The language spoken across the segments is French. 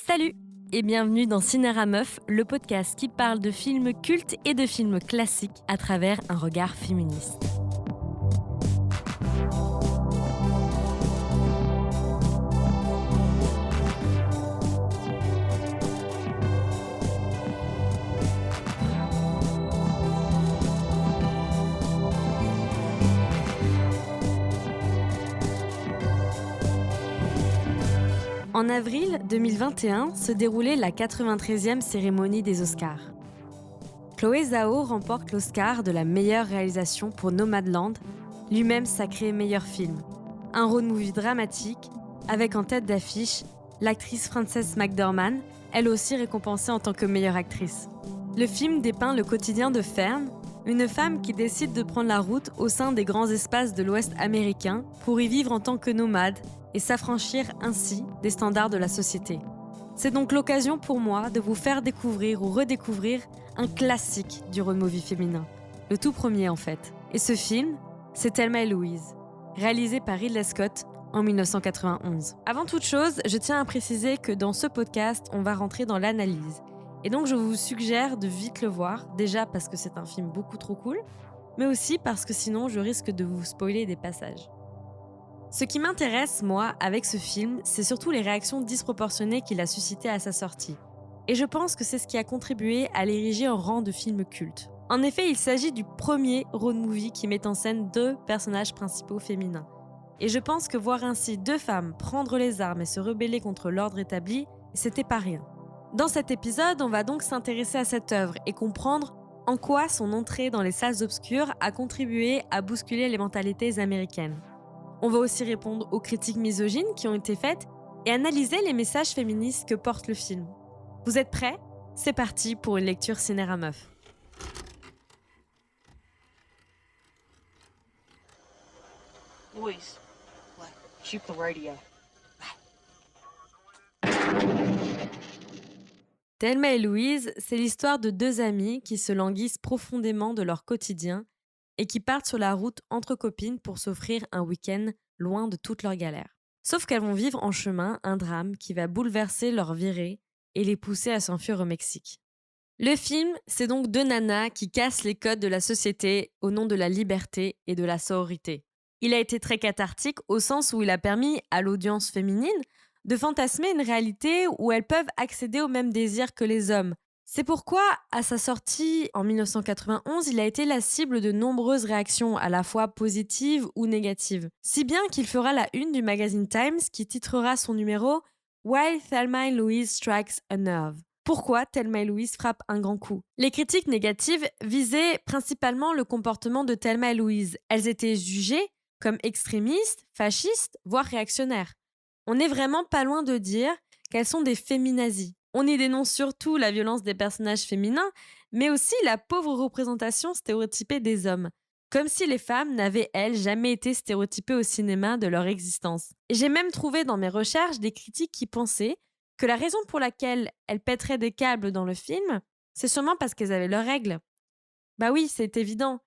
Salut et bienvenue dans Cinéra Meuf, le podcast qui parle de films cultes et de films classiques à travers un regard féministe. En avril 2021 se déroulait la 93e cérémonie des Oscars. Chloé Zhao remporte l'Oscar de la meilleure réalisation pour Nomadland, lui-même sacré meilleur film. Un road movie dramatique, avec en tête d'affiche l'actrice Frances McDormand, elle aussi récompensée en tant que meilleure actrice. Le film dépeint le quotidien de Fern, une femme qui décide de prendre la route au sein des grands espaces de l'Ouest américain pour y vivre en tant que nomade et s'affranchir ainsi des standards de la société. C'est donc l'occasion pour moi de vous faire découvrir ou redécouvrir un classique du road movie féminin. Le tout premier en fait. Et ce film, c'est Thelma et Louise, réalisé par Ridley Scott en 1991. Avant toute chose, je tiens à préciser que dans ce podcast, on va rentrer dans l'analyse. Et donc je vous suggère de vite le voir, déjà parce que c'est un film beaucoup trop cool, mais aussi parce que sinon je risque de vous spoiler des passages. Ce qui m'intéresse, moi, avec ce film, c'est surtout les réactions disproportionnées qu'il a suscitées à sa sortie. Et je pense que c'est ce qui a contribué à l'ériger en rang de film culte. En effet, il s'agit du premier road movie qui met en scène deux personnages principaux féminins. Et je pense que voir ainsi deux femmes prendre les armes et se rebeller contre l'ordre établi, c'était pas rien. Dans cet épisode, on va donc s'intéresser à cette œuvre et comprendre en quoi son entrée dans les salles obscures a contribué à bousculer les mentalités américaines. On va aussi répondre aux critiques misogynes qui ont été faites et analyser les messages féministes que porte le film. Vous êtes prêts ? C'est parti pour une lecture Cinéra Meuf. Louise, shoot the radio. Thelma et Louise, c'est l'histoire de deux amies qui se languissent profondément de leur quotidien et qui partent sur la route entre copines pour s'offrir un week-end loin de toutes leurs galères. Sauf qu'elles vont vivre en chemin un drame qui va bouleverser leur virée et les pousser à s'enfuir au Mexique. Le film, c'est donc deux nanas qui cassent les codes de la société au nom de la liberté et de la sororité. Il a été très cathartique au sens où il a permis à l'audience féminine de fantasmer une réalité où elles peuvent accéder aux mêmes désirs que les hommes. C'est pourquoi, à sa sortie en 1991, il a été la cible de nombreuses réactions, à la fois positives ou négatives. Si bien qu'il fera la une du magazine Times qui titrera son numéro « Why Thelma and Louise Strikes a Nerve ». Pourquoi Thelma et Louise frappent un grand coup ? Les critiques négatives visaient principalement le comportement de Thelma et Louise. Elles étaient jugées comme extrémistes, fascistes, voire réactionnaires. On n'est vraiment pas loin de dire qu'elles sont des féminazis. On y dénonce surtout la violence des personnages féminins, mais aussi la pauvre représentation stéréotypée des hommes. Comme si les femmes n'avaient, elles, jamais été stéréotypées au cinéma de leur existence. Et j'ai même trouvé dans mes recherches des critiques qui pensaient que la raison pour laquelle elles pèteraient des câbles dans le film, c'est sûrement parce qu'elles avaient leurs règles. Bah oui, c'est évident.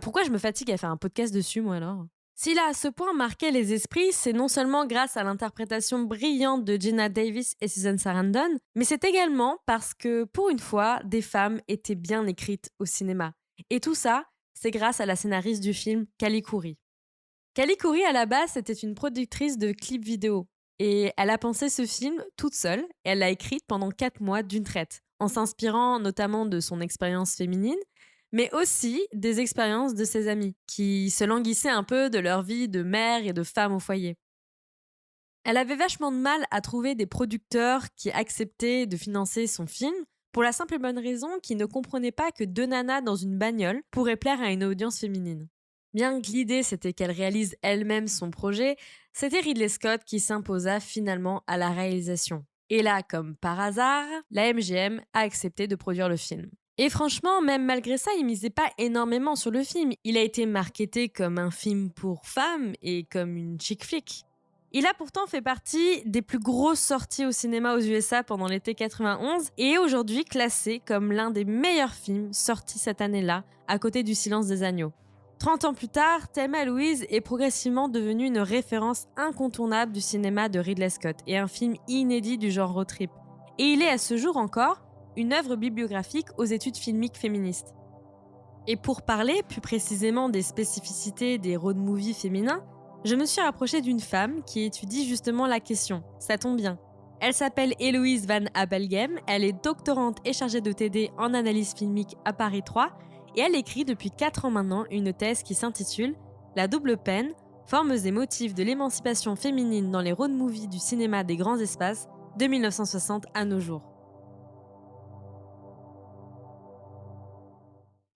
Pourquoi je me fatigue à faire un podcast dessus, moi alors ? S'il a à ce point marqué les esprits, c'est non seulement grâce à l'interprétation brillante de Geena Davis et Susan Sarandon, mais c'est également parce que, pour une fois, des femmes étaient bien écrites au cinéma. Et tout ça, c'est grâce à la scénariste du film, Callie Khouri. Callie Khouri, à la base, c'était une productrice de clips vidéo. Et elle a pensé ce film toute seule, et elle l'a écrit pendant 4 mois d'une traite, en s'inspirant notamment de son expérience féminine, mais aussi des expériences de ses amies, qui se languissaient un peu de leur vie de mère et de femme au foyer. Elle avait vachement de mal à trouver des producteurs qui acceptaient de financer son film, pour la simple et bonne raison qu'ils ne comprenaient pas que deux nanas dans une bagnole pourraient plaire à une audience féminine. Bien que l'idée c'était qu'elle réalise elle-même son projet, c'était Ridley Scott qui s'imposa finalement à la réalisation. Et là, comme par hasard, la MGM a accepté de produire le film. Et franchement, même malgré ça, il misait pas énormément sur le film. Il a été marketé comme un film pour femmes et comme une chick flick. Il a pourtant fait partie des plus grosses sorties au cinéma aux USA pendant l'été 91 et est aujourd'hui classé comme l'un des meilleurs films sortis cette année-là, à côté du Silence des agneaux. 30 ans plus tard, Thelma et Louise est progressivement devenue une référence incontournable du cinéma de Ridley Scott et un film inédit du genre road trip. et il est à ce jour encore une œuvre bibliographique aux études filmiques féministes. Et pour parler plus précisément des spécificités des road movies féminins, je me suis rapprochée d'une femme qui étudie justement la question. Ça tombe bien. Elle s'appelle Héloïse Van Abelgem, elle est doctorante et chargée de TD en analyse filmique à Paris 3 et elle écrit depuis 4 ans maintenant une thèse qui s'intitule La double peine, formes et motifs de l'émancipation féminine dans les road movies du cinéma des grands espaces de 1960 à nos jours.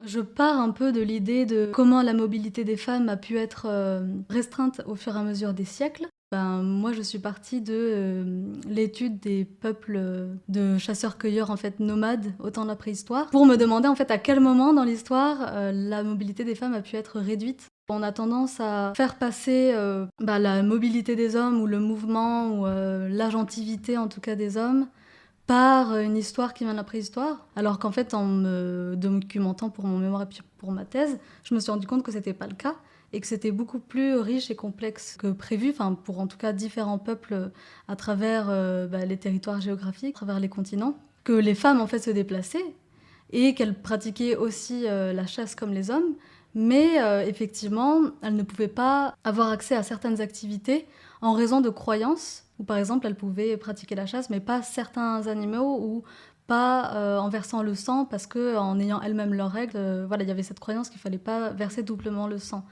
Je pars un peu de l'idée de comment la mobilité des femmes a pu être restreinte au fur et à mesure des siècles. Moi, je suis partie de l'étude des peuples de chasseurs-cueilleurs en fait nomades au temps de la préhistoire, pour me demander en fait à quel moment dans l'histoire la mobilité des femmes a pu être réduite. On a tendance à faire passer la mobilité des hommes ou le mouvement ou l'agentivité en tout cas des hommes par une histoire qui vient de la préhistoire, alors qu'en fait, en me documentant pour mon mémoire et puis pour ma thèse, je me suis rendu compte que c'était pas le cas et que c'était beaucoup plus riche et complexe que prévu, pour en tout cas différents peuples à travers les territoires géographiques, à travers les continents, que les femmes en fait se déplaçaient et qu'elles pratiquaient aussi la chasse comme les hommes, mais effectivement, elles ne pouvaient pas avoir accès à certaines activités en raison de croyances, où par exemple elles pouvaient pratiquer la chasse, mais pas certains animaux, ou pas en versant le sang, parce qu'en ayant elles-mêmes leurs règles, il y avait cette croyance qu'il ne fallait pas verser doublement le sang.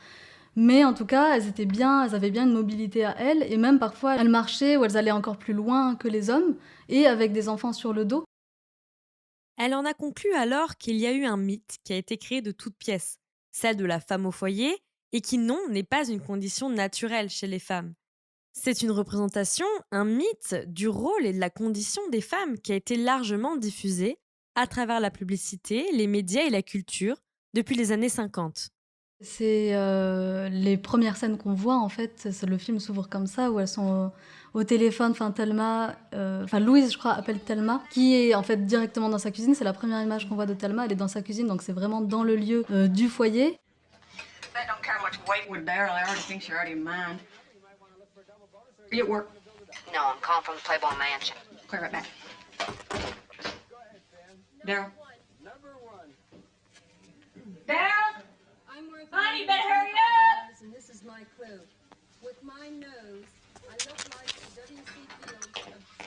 Mais en tout cas, elles avaient bien une mobilité à elles, et même parfois elles marchaient ou elles allaient encore plus loin que les hommes, et avec des enfants sur le dos. Elle en a conclu alors qu'il y a eu un mythe qui a été créé de toutes pièces, celle de la femme au foyer, et qui non n'est pas une condition naturelle chez les femmes. C'est une représentation, un mythe du rôle et de la condition des femmes qui a été largement diffusée à travers la publicité, les médias et la culture depuis les années 50. C'est les premières scènes qu'on voit, en fait, le film s'ouvre comme ça, où elles sont au téléphone, Louise, je crois, appelle Thelma, qui est en fait directement dans sa cuisine. C'est la première image qu'on voit de Thelma, elle est dans sa cuisine, donc c'est vraiment dans le lieu du foyer. I don't care much weight with Daryl. I already think you're already mine. Are you at work? No, I'm calling from the Playboy Mansion. Clear right back. Daryl? Daryl? Honey, you better hurry up! And this is my clue. With my nose, I look like the W.C. Fields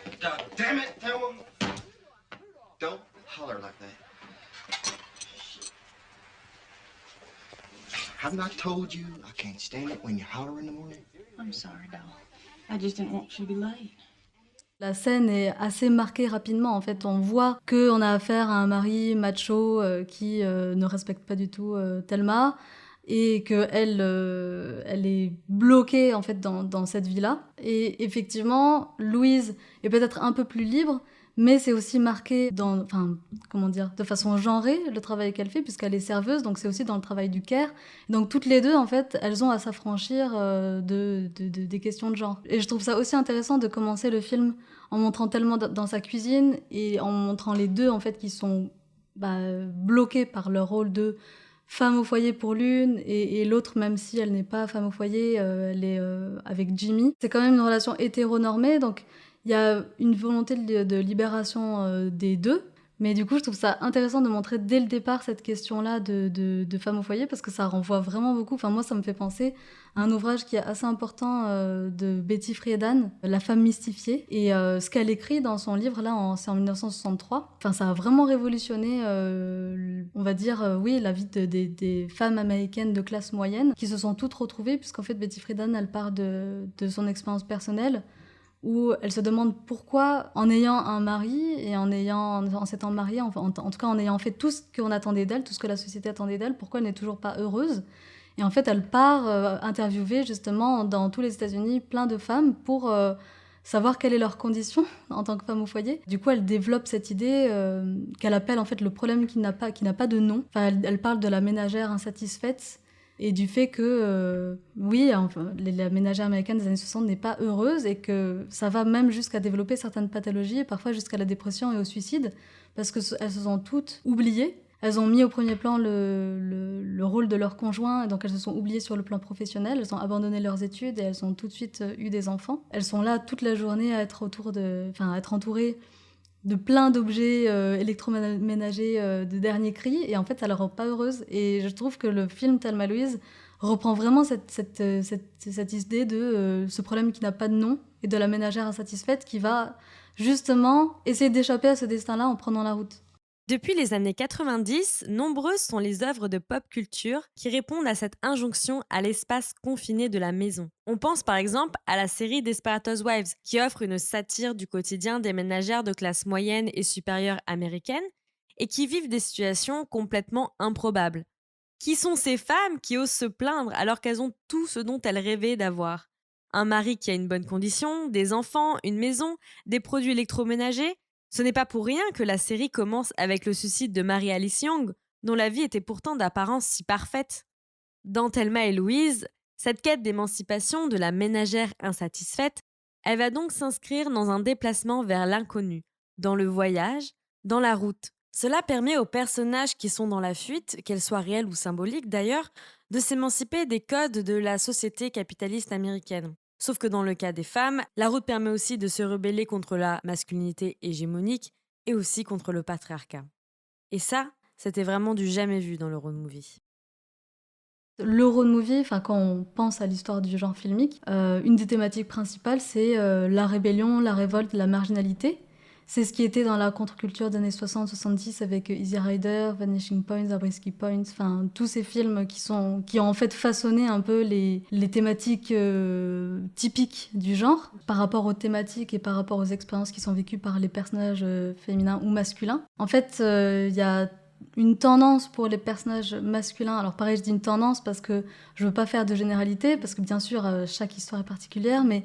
of... God damn it, Thelma! Don't holler like that. Haven't I told you I can't stand it when you holler in the morning? I'm sorry, doll. I just didn't want you to be late. La scène est assez marquée rapidement. En fait, on voit qu'on a affaire à un mari macho qui ne respecte pas du tout Thelma, et qu'elle elle est bloquée en fait dans cette vie-là. Et effectivement, Louise est peut-être un peu plus libre, mais c'est aussi marqué de façon genrée le travail qu'elle fait, puisqu'elle est serveuse, donc c'est aussi dans le travail du care. Donc toutes les deux, en fait, elles ont à s'affranchir des questions de genre. Et je trouve ça aussi intéressant de commencer le film en montrant Thelma dans sa cuisine et en montrant les deux, en fait, qui sont bloqués par leur rôle de femme au foyer pour l'une et l'autre, même si elle n'est pas femme au foyer, elle est avec Jimmy. C'est quand même une relation hétéronormée, donc il y a une volonté de libération des deux. Mais du coup, je trouve ça intéressant de montrer dès le départ cette question-là de femme au foyer, parce que ça renvoie vraiment beaucoup. Enfin, moi, ça me fait penser à un ouvrage qui est assez important de Betty Friedan, La femme mystifiée. Et ce qu'elle écrit dans son livre, là, c'est en 1963. Enfin, ça a vraiment révolutionné, on va dire, la vie des femmes américaines de classe moyenne, qui se sont toutes retrouvées, puisqu'en fait, Betty Friedan, elle part de son expérience personnelle, où elle se demande pourquoi, en ayant un mari et en s'étant mariée, en tout cas en ayant fait tout ce qu'on attendait d'elle, tout ce que la société attendait d'elle, pourquoi elle n'est toujours pas heureuse. Et en fait, elle part interviewer justement dans tous les États-Unis plein de femmes pour savoir quelle est leur condition en tant que femme au foyer. Du coup, elle développe cette idée qu'elle appelle en fait le problème qui n'a pas de nom. Enfin, elle parle de la ménagère insatisfaite, et du fait que, la ménagère américaine des années 60 n'est pas heureuse, et que ça va même jusqu'à développer certaines pathologies, et parfois jusqu'à la dépression et au suicide, parce qu'elles se sont toutes oubliées. Elles ont mis au premier plan le rôle de leur conjoint, et donc elles se sont oubliées sur le plan professionnel, elles ont abandonné leurs études et elles ont tout de suite eu des enfants. Elles sont là toute la journée à être entourées de plein d'objets électroménagers de dernier cri, et en fait, ça la rend pas heureuse. Et je trouve que le film Thelma Louise reprend vraiment cette idée de ce problème qui n'a pas de nom et de la ménagère insatisfaite qui va justement essayer d'échapper à ce destin-là en prenant la route. Depuis les années 90, nombreuses sont les œuvres de pop culture qui répondent à cette injonction à l'espace confiné de la maison. On pense par exemple à la série Desperate Housewives, qui offre une satire du quotidien des ménagères de classe moyenne et supérieure américaine et qui vivent des situations complètement improbables. Qui sont ces femmes qui osent se plaindre alors qu'elles ont tout ce dont elles rêvaient d'avoir? Un mari qui a une bonne condition, des enfants, une maison, des produits électroménagers? Ce n'est pas pour rien que la série commence avec le suicide de Mary-Alice Young, dont la vie était pourtant d'apparence si parfaite. Dans Thelma et Louise, cette quête d'émancipation de la ménagère insatisfaite, elle va donc s'inscrire dans un déplacement vers l'inconnu, dans le voyage, dans la route. Cela permet aux personnages qui sont dans la fuite, qu'elles soient réelles ou symboliques d'ailleurs, de s'émanciper des codes de la société capitaliste américaine. Sauf que dans le cas des femmes, la route permet aussi de se rebeller contre la masculinité hégémonique et aussi contre le patriarcat. Et ça, c'était vraiment du jamais vu dans le road movie. Le road movie, enfin, quand on pense à l'histoire du genre filmique, une des thématiques principales, c'est la rébellion, la révolte, la marginalité. C'est ce qui était dans la contre-culture des années 60-70 avec Easy Rider, Vanishing Point, Zabriskie Point, enfin tous ces films qui ont en fait façonné un peu les thématiques typiques du genre par rapport aux thématiques et par rapport aux expériences qui sont vécues par les personnages féminins ou masculins. En fait, il y a une tendance pour les personnages masculins. Alors pareil, je dis une tendance parce que je veux pas faire de généralité, parce que bien sûr, chaque histoire est particulière, mais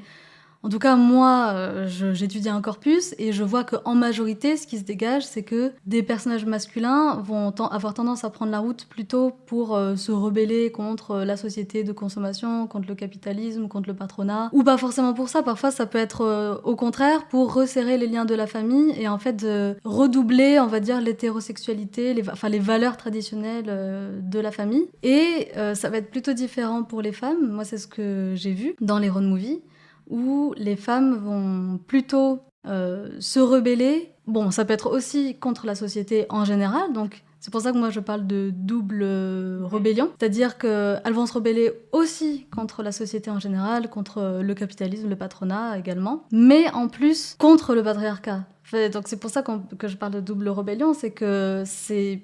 en tout cas, moi, j'étudie un corpus et je vois qu'en majorité, ce qui se dégage, c'est que des personnages masculins vont avoir tendance à prendre la route plutôt pour se rebeller contre la société de consommation, contre le capitalisme, contre le patronat. Ou pas forcément pour ça, parfois ça peut être au contraire pour resserrer les liens de la famille et en fait de redoubler, on va dire, l'hétérosexualité, les valeurs traditionnelles de la famille. Et ça va être plutôt différent pour les femmes. Moi, c'est ce que j'ai vu dans les road movies, où les femmes vont plutôt se rebeller. Bon, ça peut être aussi contre la société en général, donc c'est pour ça que moi je parle de double rébellion. C'est-à-dire qu'elles vont se rebeller aussi contre la société en général, contre le capitalisme, le patronat également, mais en plus contre le patriarcat. Donc c'est pour ça que je parle de double rébellion, c'est que c'est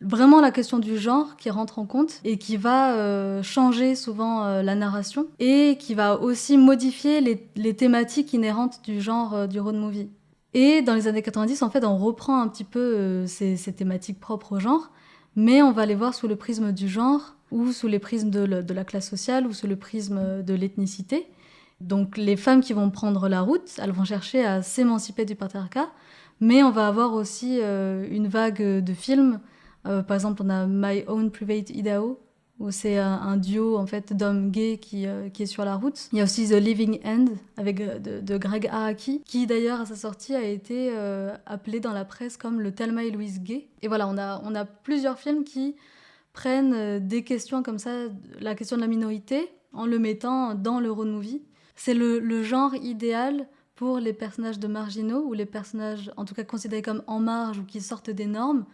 vraiment la question du genre qui rentre en compte et qui va changer souvent la narration et qui va aussi modifier les thématiques inhérentes du genre du road movie. Et dans les années 90, en fait, on reprend un petit peu ces thématiques propres au genre, mais on va les voir sous le prisme du genre ou sous les prismes de la classe sociale ou sous le prisme de l'ethnicité. Donc les femmes qui vont prendre la route, elles vont chercher à s'émanciper du patriarcat, mais on va avoir aussi une vague de films. Par exemple, on a My Own Private Idaho, où c'est un duo en fait d'hommes gays qui est sur la route. Il y a aussi The Living End avec de Greg Araki, qui d'ailleurs à sa sortie a été appelé dans la presse comme le Thelma et Louise gay. Et voilà, on a plusieurs films qui prennent des questions comme ça, la question de la minorité, en le mettant dans le road movie. C'est le genre idéal pour les personnages de marginaux, ou les personnages en tout cas considérés comme en marge ou qui sortent des normes.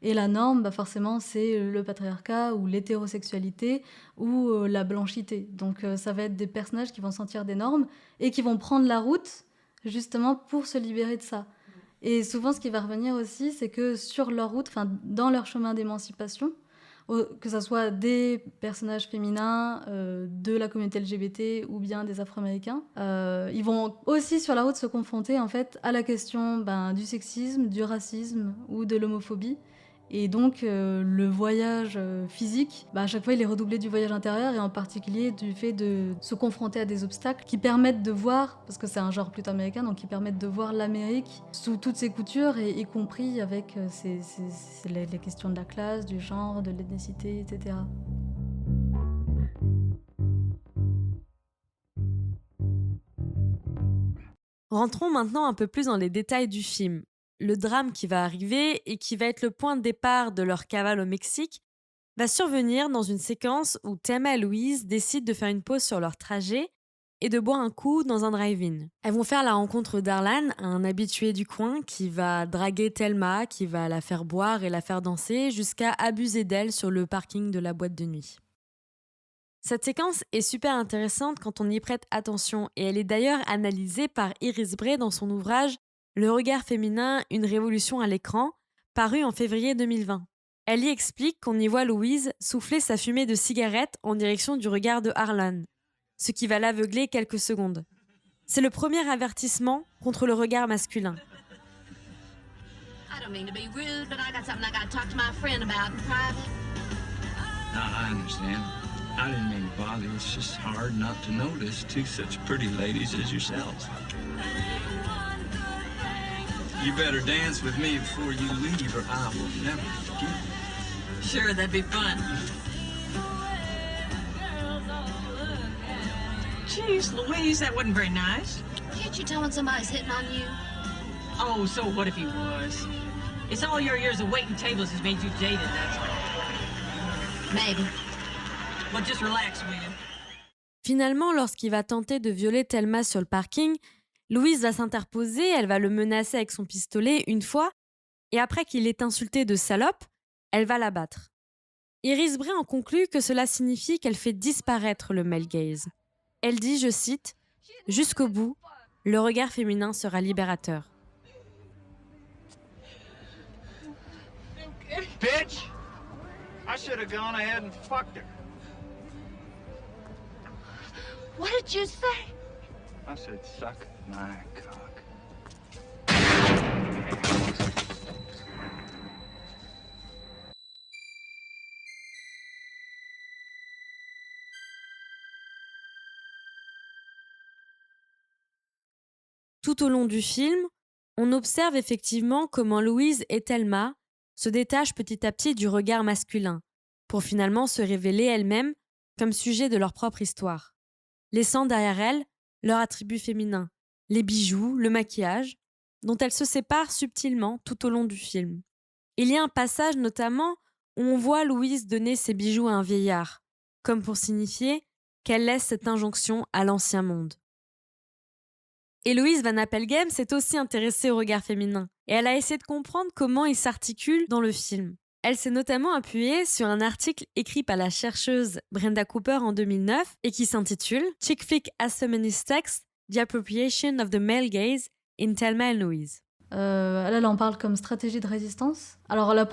Et la norme, bah forcément, c'est le patriarcat ou l'hétérosexualité ou la blanchité. Donc ça va être des personnages qui vont sortir des normes et qui vont prendre la route justement pour se libérer de ça. Et souvent, ce qui va revenir aussi, c'est que sur leur route, dans leur chemin d'émancipation, que ce soit des personnages féminins, de la communauté LGBT ou bien des Afro-Américains, ils vont aussi sur la route se confronter en fait à la question du sexisme, du racisme ou de l'homophobie. Et donc le voyage physique, à chaque fois il est redoublé du voyage intérieur et en particulier du fait de se confronter à des obstacles qui permettent de voir, parce que c'est un genre plutôt américain, donc qui permettent de voir l'Amérique sous toutes ses coutures et y compris avec les questions de la classe, du genre, de l'ethnicité, etc. Rentrons maintenant un peu plus dans les détails du film. Le drame qui va arriver et qui va être le point de départ de leur cavale au Mexique va survenir dans une séquence où Thelma et Louise décident de faire une pause sur leur trajet et de boire un coup dans un drive-in. Elles vont faire la rencontre d'Arlan, un habitué du coin qui va draguer Thelma, qui va la faire boire et la faire danser jusqu'à abuser d'elle sur le parking de la boîte de nuit. Cette séquence est super intéressante quand on y prête attention et elle est d'ailleurs analysée par Iris Bray dans son ouvrage Le regard féminin, une révolution à l'écran, paru en février 2020. Elle y explique qu'on y voit Louise souffler sa fumée de cigarette en direction du regard de Harlan, ce qui va l'aveugler quelques secondes. C'est le premier avertissement contre le regard masculin. I don't mean to be rude, but I got something I gotta talk to my friend about in private. No, I understand. I didn't mean to bother you. It's just hard not to notice two such pretty ladies as yourselves. You better dance with me before you leave, or I will never forgive you. Sure, that'd be fun. Jeez, Louise, that wasn't very nice. Can't you tell when somebody's hitting on you? Oh, so what if he was? It's all your years of waiting tables has made you jaded, that's all. Maybe. Well, just relax, will you? Finalement, lorsqu'il va tenter de violer Thelma sur le parking, Louise va s'interposer, elle va le menacer avec son pistolet une fois, et après qu'il ait insulté de salope, elle va l'abattre. Iris Bray en conclut que cela signifie qu'elle fait disparaître le male gaze. Elle dit, je cite, « Jusqu'au bout, le regard féminin sera libérateur. » Bitch! I should have gone ahead and fucked her. What did you say? I said, suck my cock. Tout au long du film, on observe effectivement comment Louise et Thelma se détachent petit à petit du regard masculin, pour finalement se révéler elles-mêmes comme sujet de leur propre histoire, laissant derrière elles leurs attributs féminins, les bijoux, le maquillage, dont elles se séparent subtilement tout au long du film. Il y a un passage notamment où on voit Louise donner ses bijoux à un vieillard, comme pour signifier qu'elle laisse cette injonction à l'ancien monde. Héloïse Van Appelgem s'est aussi intéressée au regard féminin et elle a essayé de comprendre comment il s'articule dans le film. Elle s'est notamment appuyée sur un article écrit par la chercheuse Brenda Cooper en 2009 et qui s'intitule « Chick Flick as Feminist Text, The Appropriation of the Male Gaze in Thelma and Louise ». Là, on parle comme stratégie de résistance. Alors, le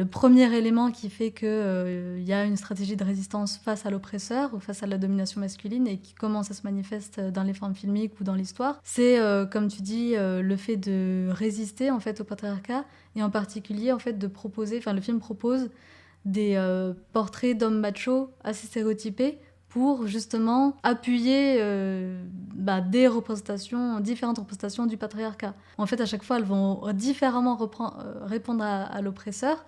premier élément qui fait qu'il y a une stratégie de résistance face à l'oppresseur ou face à la domination masculine et qui commence à se manifester dans les formes filmiques ou dans l'histoire, c'est, comme tu dis, le fait de résister en fait, au patriarcat et en particulier en fait, de proposer, enfin, le film propose des portraits d'hommes machos assez stéréotypés pour justement appuyer des représentations, différentes représentations du patriarcat. En fait, à chaque fois, elles vont différemment répondre à l'oppresseur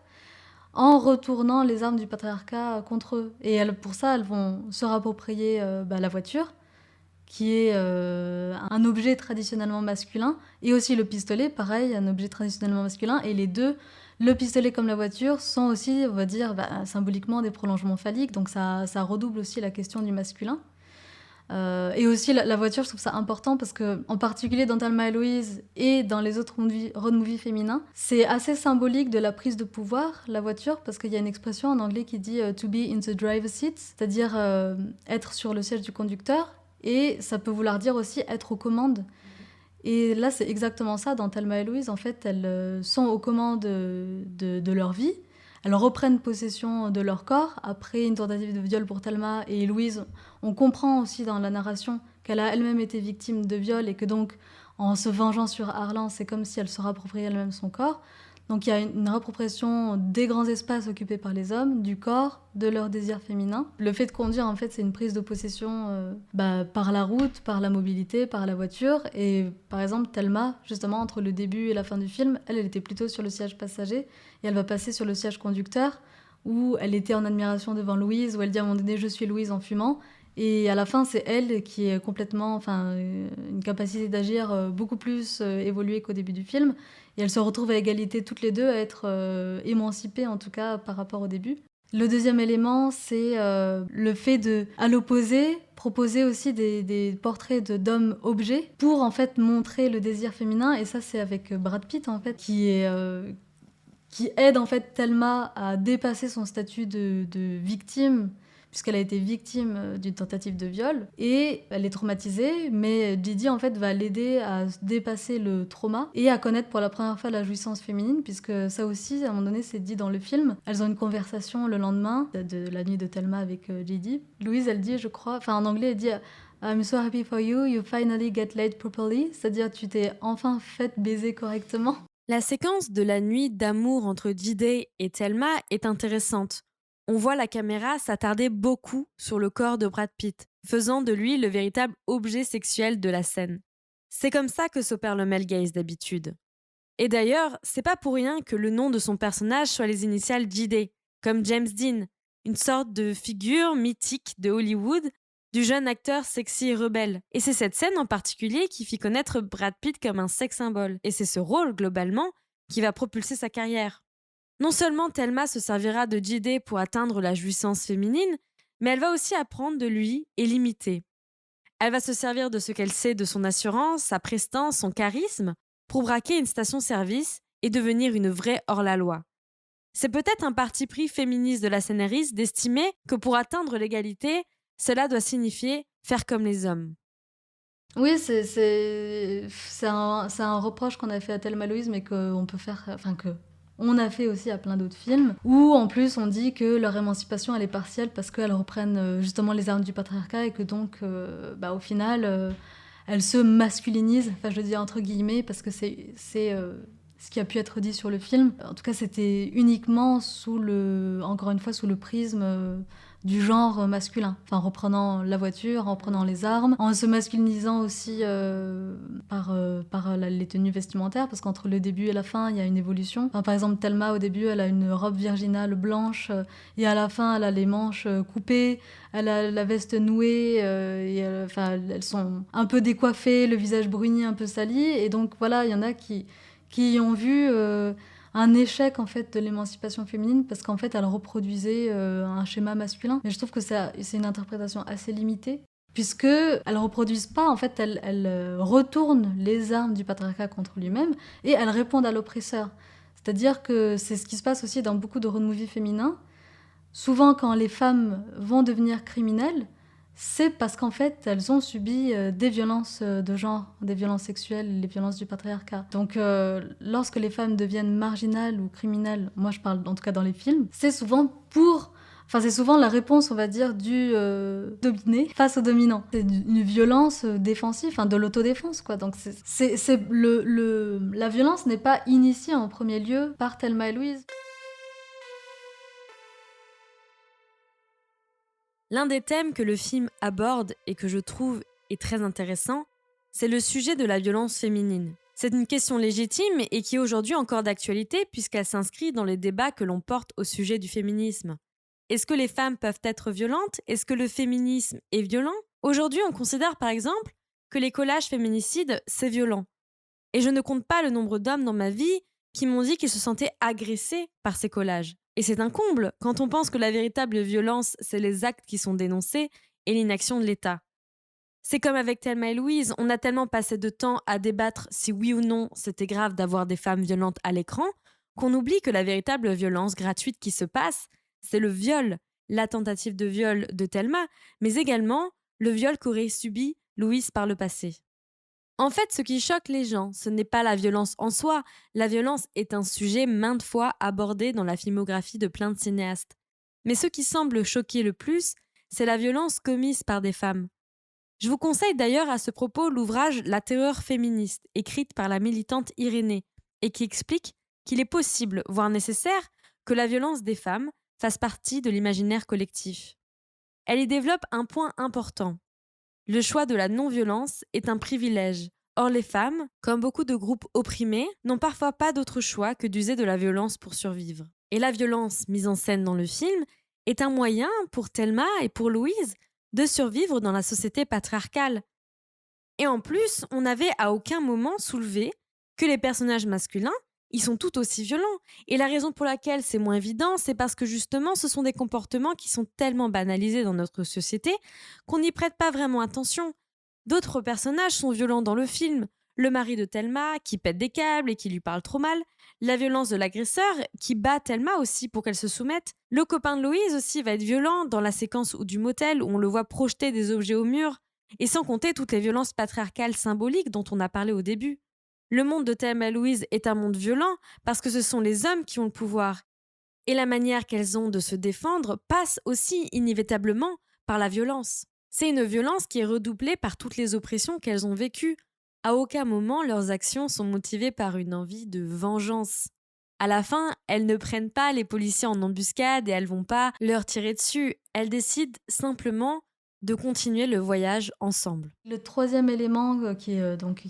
en retournant les armes du patriarcat contre eux. Et pour ça, elles vont se rapproprier la voiture, qui est un objet traditionnellement masculin, et aussi le pistolet, pareil, un objet traditionnellement masculin, et les deux, le pistolet comme la voiture, sont aussi, on va dire, symboliquement des prolongements phalliques, donc ça redouble aussi la question du masculin. Et aussi la voiture, je trouve ça important parce que, en particulier dans Thelma et Louise et dans les autres road movies féminins, c'est assez symbolique de la prise de pouvoir, la voiture, parce qu'il y a une expression en anglais qui dit to be in the driver's seat, c'est-à-dire être sur le siège du conducteur, et ça peut vouloir dire aussi être aux commandes. Et là, c'est exactement ça. Dans Thelma et Louise, en fait, elles sont aux commandes de leur vie. Elles reprennent possession de leur corps après une tentative de viol pour Thelma. Et Louise, on comprend aussi dans la narration qu'elle a elle-même été victime de viol et que donc, en se vengeant sur Harlan, c'est comme si elle se rappropriait elle-même son corps. Donc il y a une réappropriation des grands espaces occupés par les hommes, du corps, de leur désir féminin. Le fait de conduire, en fait, c'est une prise de possession par la route, par la mobilité, par la voiture. Et par exemple, Thelma, justement, entre le début et la fin du film, elle était plutôt sur le siège passager et elle va passer sur le siège conducteur où elle était en admiration devant Louise, où elle dit à un moment donné « je suis Louise » en fumant. Et à la fin, c'est elle qui est complètement, une capacité d'agir beaucoup plus évoluée qu'au début du film. Et elles se retrouvent à égalité toutes les deux, à être émancipées en tout cas par rapport au début. Le deuxième élément, c'est le fait de, à l'opposé, proposer aussi des portraits d'hommes objets pour en fait montrer le désir féminin. Et ça, c'est avec Brad Pitt en fait, qui aide en fait Thelma à dépasser son statut de victime, puisqu'elle a été victime d'une tentative de viol, et elle est traumatisée, mais Didi en fait va l'aider à dépasser le trauma et à connaître pour la première fois la jouissance féminine, puisque ça aussi, à un moment donné, c'est dit dans le film. Elles ont une conversation le lendemain de la nuit de Thelma avec Didi. Louise, elle dit, je crois, enfin en anglais, elle dit I'm so happy for you, you finally get laid properly, c'est-à-dire tu t'es enfin fait baiser correctement. La séquence de la nuit d'amour entre Jide et Thelma est intéressante. On voit la caméra s'attarder beaucoup sur le corps de Brad Pitt, faisant de lui le véritable objet sexuel de la scène. C'est comme ça que s'opère le male gaze d'habitude. Et d'ailleurs, c'est pas pour rien que le nom de son personnage soit les initiales Jide, comme James Dean, une sorte de figure mythique de Hollywood, du jeune acteur sexy et rebelle. Et c'est cette scène en particulier qui fit connaître Brad Pitt comme un sex symbole. Et c'est ce rôle, globalement, qui va propulser sa carrière. Non seulement Thelma se servira de Jide pour atteindre la jouissance féminine, mais elle va aussi apprendre de lui et l'imiter. Elle va se servir de ce qu'elle sait de son assurance, sa prestance, son charisme, pour braquer une station-service et devenir une vraie hors-la-loi. C'est peut-être un parti pris féministe de la scénariste d'estimer que pour atteindre l'égalité, cela doit signifier faire comme les hommes. Oui, c'est un reproche qu'on a fait à Thelma Louise, mais qu'on peut faire, enfin que on a fait aussi à plein d'autres films, où en plus on dit que leur émancipation elle est partielle parce qu'elles reprennent justement les armes du patriarcat et que donc au final elles se masculinisent, enfin je le dis entre guillemets parce que c'est ce qui a pu être dit sur le film. En tout cas c'était uniquement encore une fois sous le prisme du genre masculin, enfin en reprenant la voiture, en prenant les armes, en se masculinisant aussi par les tenues vestimentaires, parce qu'entre le début et la fin, il y a une évolution. Enfin, par exemple, Thelma, au début, elle a une robe virginale blanche, et à la fin, elle a les manches coupées, elle a la veste nouée, elles sont un peu décoiffées, le visage bruni, un peu sali, et donc voilà, il y en a qui ont vu un échec en fait de l'émancipation féminine parce qu'en fait elle reproduisait un schéma masculin. Mais je trouve que c'est une interprétation assez limitée puisque elles reproduisent pas, en fait elles retournent les armes du patriarcat contre lui-même et elles répondent à l'oppresseur. C'est-à-dire que c'est ce qui se passe aussi dans beaucoup de road movies féminins. Souvent quand les femmes vont devenir criminelles, c'est parce qu'en fait, elles ont subi des violences de genre, des violences sexuelles, les violences du patriarcat. Donc, lorsque les femmes deviennent marginales ou criminelles, moi je parle en tout cas dans les films, c'est souvent la réponse, on va dire, du dominé face au dominant. C'est une violence défensive, enfin de l'autodéfense, quoi. Donc, la violence n'est pas initiée en premier lieu par Thelma et Louise. L'un des thèmes que le film aborde et que je trouve est très intéressant, c'est le sujet de la violence féminine. C'est une question légitime et qui est aujourd'hui encore d'actualité puisqu'elle s'inscrit dans les débats que l'on porte au sujet du féminisme. Est-ce que les femmes peuvent être violentes ? Est-ce que le féminisme est violent ? Aujourd'hui, on considère par exemple que les collages féminicides, c'est violent. Et je ne compte pas le nombre d'hommes dans ma vie qui m'ont dit qu'ils se sentaient agressés par ces collages. Et c'est un comble quand on pense que la véritable violence, c'est les actes qui sont dénoncés et l'inaction de l'État. C'est comme avec Thelma et Louise, on a tellement passé de temps à débattre si oui ou non c'était grave d'avoir des femmes violentes à l'écran, qu'on oublie que la véritable violence gratuite qui se passe, c'est le viol, la tentative de viol de Thelma, mais également le viol qu'aurait subi Louise par le passé. En fait, ce qui choque les gens, ce n'est pas la violence en soi. La violence est un sujet maintes fois abordé dans la filmographie de plein de cinéastes. Mais ce qui semble choquer le plus, c'est la violence commise par des femmes. Je vous conseille d'ailleurs à ce propos l'ouvrage La terreur féministe, écrite par la militante Irénée, et qui explique qu'il est possible, voire nécessaire, que la violence des femmes fasse partie de l'imaginaire collectif. Elle y développe un point important. Le choix de la non-violence est un privilège. Or, les femmes, comme beaucoup de groupes opprimés, n'ont parfois pas d'autre choix que d'user de la violence pour survivre. Et la violence mise en scène dans le film est un moyen pour Thelma et pour Louise de survivre dans la société patriarcale. Et en plus, on n'avait à aucun moment soulevé que les personnages masculins ils sont tout aussi violents. Et la raison pour laquelle c'est moins évident, c'est parce que justement, ce sont des comportements qui sont tellement banalisés dans notre société qu'on n'y prête pas vraiment attention. D'autres personnages sont violents dans le film. Le mari de Thelma, qui pète des câbles et qui lui parle trop mal. La violence de l'agresseur, qui bat Thelma aussi pour qu'elle se soumette. Le copain de Louise aussi va être violent dans la séquence du motel où on le voit projeter des objets au mur. Et sans compter toutes les violences patriarcales symboliques dont on a parlé au début. Le monde de Thelma et Louise est un monde violent parce que ce sont les hommes qui ont le pouvoir. Et la manière qu'elles ont de se défendre passe aussi inévitablement par la violence. C'est une violence qui est redoublée par toutes les oppressions qu'elles ont vécues. À aucun moment leurs actions sont motivées par une envie de vengeance. À la fin, elles ne prennent pas les policiers en embuscade et elles vont pas leur tirer dessus. Elles décident simplement de continuer le voyage ensemble. Le troisième élément qui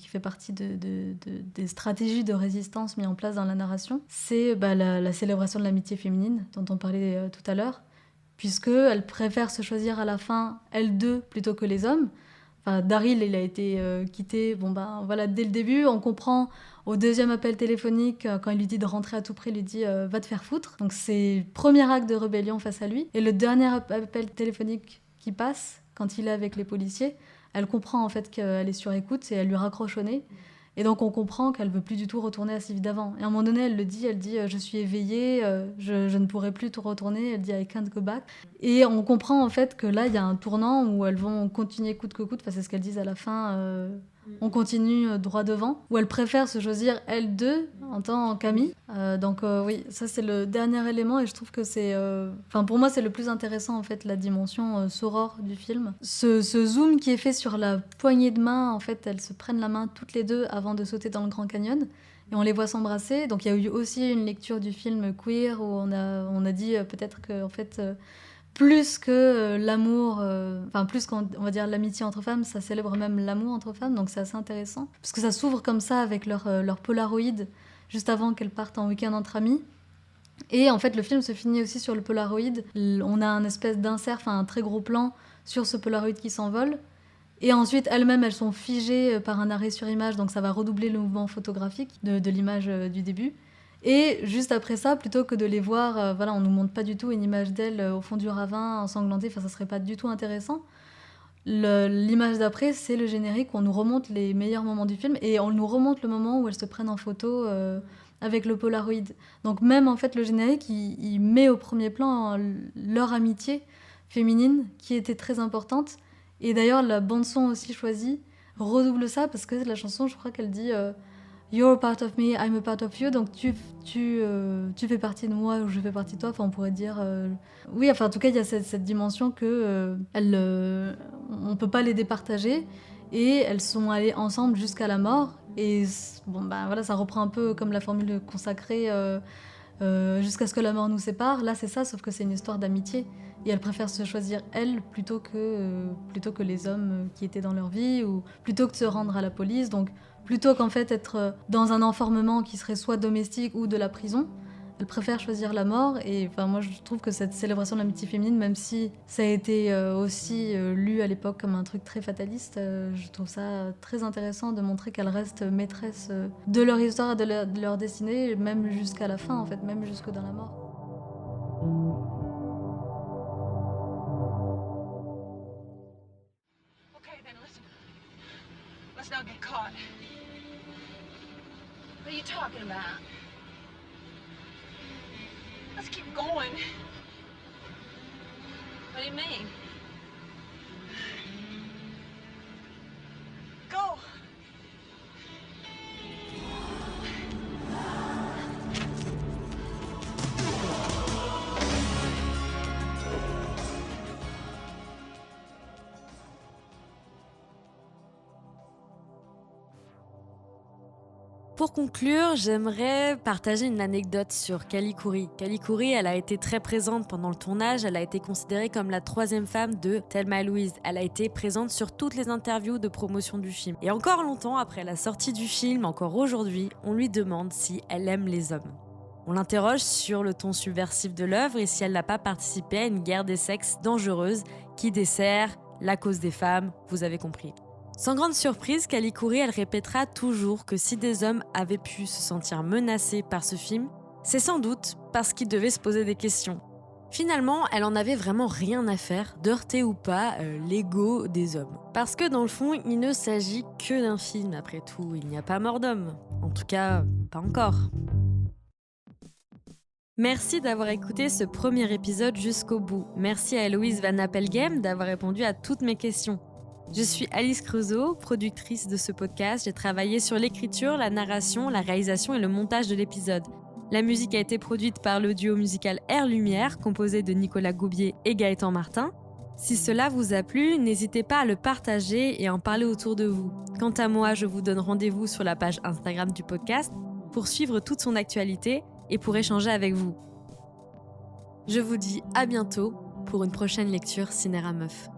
fait partie des stratégies de résistance mises en place dans la narration, c'est la célébration de l'amitié féminine dont on parlait tout à l'heure, puisqu'elles préfèrent se choisir à la fin, elles deux, plutôt que les hommes. Enfin, Daryl, il a été quitté, dès le début, on comprend au deuxième appel téléphonique, quand il lui dit de rentrer à tout prix, il lui dit « va te faire foutre ». Donc c'est le premier acte de rébellion face à lui. Et le dernier appel téléphonique qui passe, quand il est avec les policiers, elle comprend en fait qu'elle est sur écoute et elle lui raccroche au nez. Et donc on comprend qu'elle veut plus du tout retourner à sa vie d'avant. Et à un moment donné, elle dit je suis éveillée, je ne pourrai plus tout retourner. Elle dit I can't go back. Et on comprend en fait que là il y a un tournant où elles vont continuer coûte que coûte. Enfin, c'est ce qu'elles disent à la fin. On continue droit devant. Où elles préfèrent se choisir elles deux en tant qu'amies. Oui, ça c'est le dernier élément et je trouve que c'est, pour moi c'est le plus intéressant en fait, la dimension soror du film. Ce zoom qui est fait sur la poignée de main, en fait, elles se prennent la main toutes les deux avant de sauter dans le Grand Canyon et on les voit s'embrasser. Donc il y a eu aussi une lecture du film queer où on a dit peut-être que en fait plus que l'amour, plus qu'on va dire l'amitié entre femmes, ça célèbre même l'amour entre femmes, donc c'est assez intéressant. Parce que ça s'ouvre comme ça avec leur Polaroid, juste avant qu'elles partent en week-end entre amis. Et en fait, le film se finit aussi sur le Polaroid. On a un espèce d'insert, un très gros plan sur ce Polaroid qui s'envole. Et ensuite, elles-mêmes, elles sont figées par un arrêt sur image, donc ça va redoubler le mouvement photographique de l'image du début. Et juste après ça, plutôt que de les voir, on nous montre pas du tout une image d'elles au fond du ravin, ensanglantées, ça serait pas du tout intéressant. L'image d'après, c'est le générique où on nous remonte les meilleurs moments du film et on nous remonte le moment où elles se prennent en photo avec le Polaroid. Donc même en fait, le générique, il met au premier plan leur amitié féminine qui était très importante. Et d'ailleurs, la bande-son aussi choisie redouble ça parce que la chanson, je crois qu'elle dit You're a part of me, I'm a part of you. Donc tu fais partie de moi ou je fais partie de toi. Enfin, on pourrait dire... Oui, en tout cas, il y a cette dimension que on peut pas les départager. Et elles sont allées ensemble jusqu'à la mort. Et ça reprend un peu comme la formule consacrée jusqu'à ce que la mort nous sépare. Là, c'est ça, sauf que c'est une histoire d'amitié. Et elles préfèrent se choisir elles plutôt que les hommes qui étaient dans leur vie ou plutôt que de se rendre à la police. Donc, plutôt qu'en fait être dans un enfermement qui serait soit domestique ou de la prison, elles préfèrent choisir la mort. Et moi, je trouve que cette célébration de l'amitié féminine, même si ça a été aussi lu à l'époque comme un truc très fataliste, je trouve ça très intéressant de montrer qu'elles restent maîtresses de leur histoire et de leur destinée, même jusqu'à la fin, en fait, même jusque dans la mort. Okay, then listen. Let's not get caught. What are you talking about? Let's keep going. What do you mean? Go. Pour conclure, j'aimerais partager une anecdote sur Callie Khouri. Callie Khouri, elle a été très présente pendant le tournage, elle a été considérée comme la troisième femme de Thelma et Louise. Elle a été présente sur toutes les interviews de promotion du film. Et encore longtemps après la sortie du film, encore aujourd'hui, on lui demande si elle aime les hommes. On l'interroge sur le ton subversif de l'œuvre et si elle n'a pas participé à une guerre des sexes dangereuse qui dessert la cause des femmes, vous avez compris. Sans grande surprise, Kelly Khoury, elle répétera toujours que si des hommes avaient pu se sentir menacés par ce film, c'est sans doute parce qu'ils devaient se poser des questions. Finalement, elle en avait vraiment rien à faire, d'heurter ou pas l'ego des hommes. Parce que dans le fond, il ne s'agit que d'un film, après tout, il n'y a pas mort d'homme. En tout cas, pas encore. Merci d'avoir écouté ce premier épisode jusqu'au bout. Merci à Héloïse Van Appelgem d'avoir répondu à toutes mes questions. Je suis Alice Creusot, productrice de ce podcast. J'ai travaillé sur l'écriture, la narration, la réalisation et le montage de l'épisode. La musique a été produite par le duo musical Air Lumière, composé de Nicolas Goubier et Gaëtan Martin. Si cela vous a plu, n'hésitez pas à le partager et à en parler autour de vous. Quant à moi, je vous donne rendez-vous sur la page Instagram du podcast pour suivre toute son actualité et pour échanger avec vous. Je vous dis à bientôt pour une prochaine lecture Cinéra Meuf.